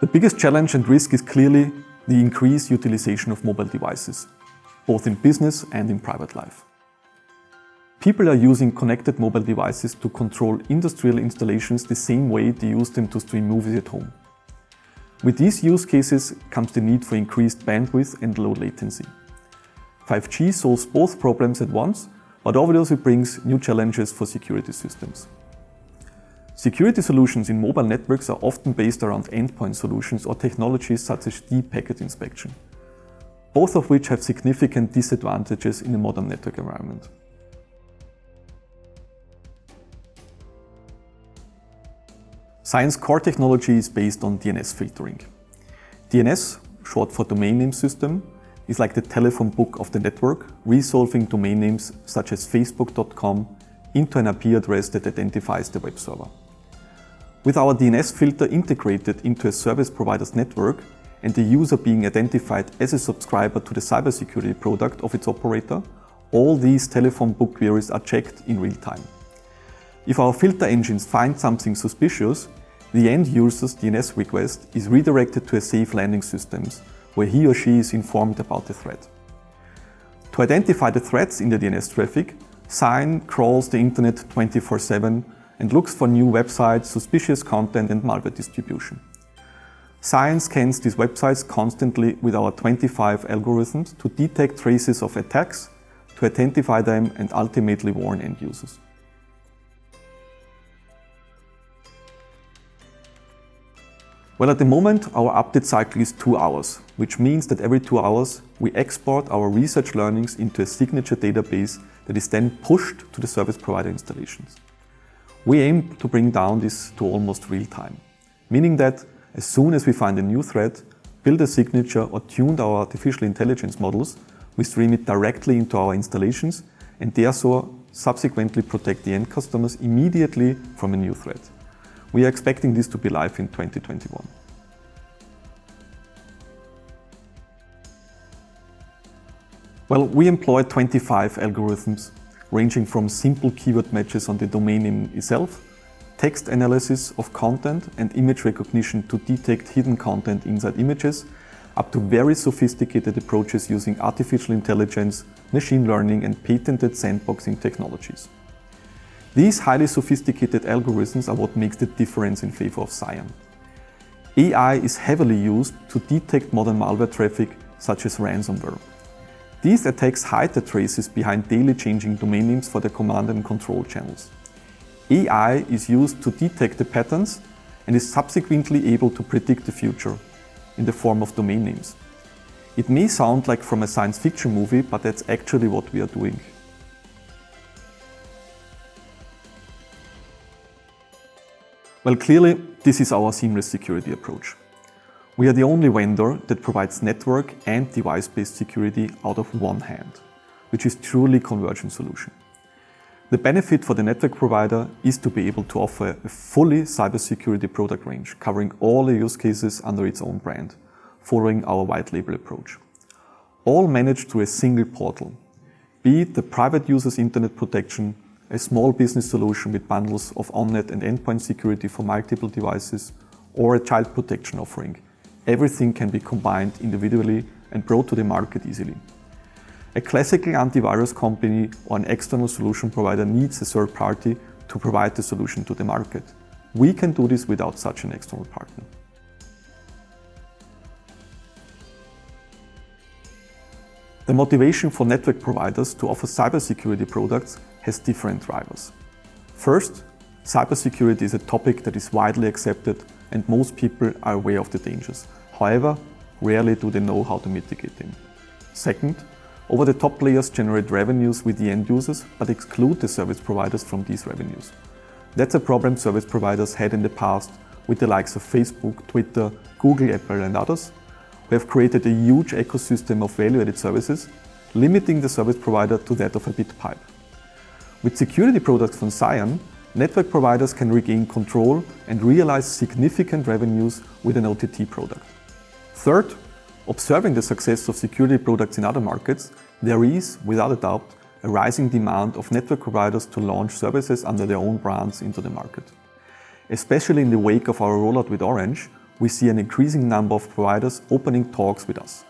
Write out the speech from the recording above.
The biggest challenge and risk is clearly the increased utilization of mobile devices, both in business and in private life. People are using connected mobile devices to control industrial installations the same way they use them to stream movies at home. With these use cases comes the need for increased bandwidth and low latency. 5G solves both problems at once, but obviously brings new challenges for security systems. Security solutions in mobile networks are often based around endpoint solutions or technologies such as deep packet inspection, both of which have significant disadvantages in a modern network environment. Cyan's core technology is based on DNS filtering. DNS, short for domain name system, is like the telephone book of the network, resolving domain names such as facebook.com into an IP address that identifies the web server. With our DNS filter integrated into a service provider's network and the user being identified as a subscriber to the cybersecurity product of its operator, all these telephone book queries are checked in real time. If our filter engines find something suspicious, the end user's DNS request is redirected to a safe landing system where he or she is informed about the threat. To identify the threats in the DNS traffic, Cyan crawls the internet 24/7 and looks for new websites, suspicious content and malware distribution. Cyan scans these websites constantly with our 25 algorithms to detect traces of attacks, to identify them and ultimately warn end users. Well, at the moment, our update cycle is 2 hours, which means that every 2 hours we export our research learnings into a signature database that is then pushed to the service provider installations. We aim to bring down this to almost real time, meaning that as soon as we find a new threat, build a signature or tune our artificial intelligence models, we stream it directly into our installations and therefore subsequently protect the end customers immediately from a new threat. We are expecting this to be live in 2021. Well, we employ 25 algorithms ranging from simple keyword matches on the domain name itself, text analysis of content and image recognition to detect hidden content inside images, up to very sophisticated approaches using artificial intelligence, machine learning and patented sandboxing technologies. These highly sophisticated algorithms are what makes the difference in favor of Cyan. AI is heavily used to detect modern malware traffic such as ransomware. These attacks hide the traces behind daily changing domain names for the command and control channels. AI is used to detect the patterns and is subsequently able to predict the future in the form of domain names. It may sound like from a science fiction movie, but that's actually what we are doing. Well, clearly, this is our seamless security approach. We are the only vendor that provides network and device-based security out of one hand, which is truly convergent solution. The benefit for the network provider is to be able to offer a fully cybersecurity product range, covering all the use cases under its own brand, following our white label approach. All managed through a single portal, be it the private user's internet protection, a small business solution with bundles of on-net and endpoint security for multiple devices, or a child protection offering. Everything can be combined individually and brought to the market easily. A classical antivirus company or an external solution provider needs a third party to provide the solution to the market. We can do this without such an external partner. The motivation for network providers to offer cybersecurity products has different drivers. First, cybersecurity is a topic that is widely accepted and most people are aware of the dangers. However, rarely do they know how to mitigate them. Second, over-the-top players generate revenues with the end users but exclude the service providers from these revenues. That's a problem service providers had in the past with the likes of Facebook, Twitter, Google, Apple and others, who have created a huge ecosystem of value-added services, limiting the service provider to that of a bit pipe. With security products from Cyan, network providers can regain control and realize significant revenues with an OTT product. Third, observing the success of security products in other markets, there is, without a doubt, a rising demand of network providers to launch services under their own brands into the market. Especially in the wake of our rollout with Orange, we see an increasing number of providers opening talks with us.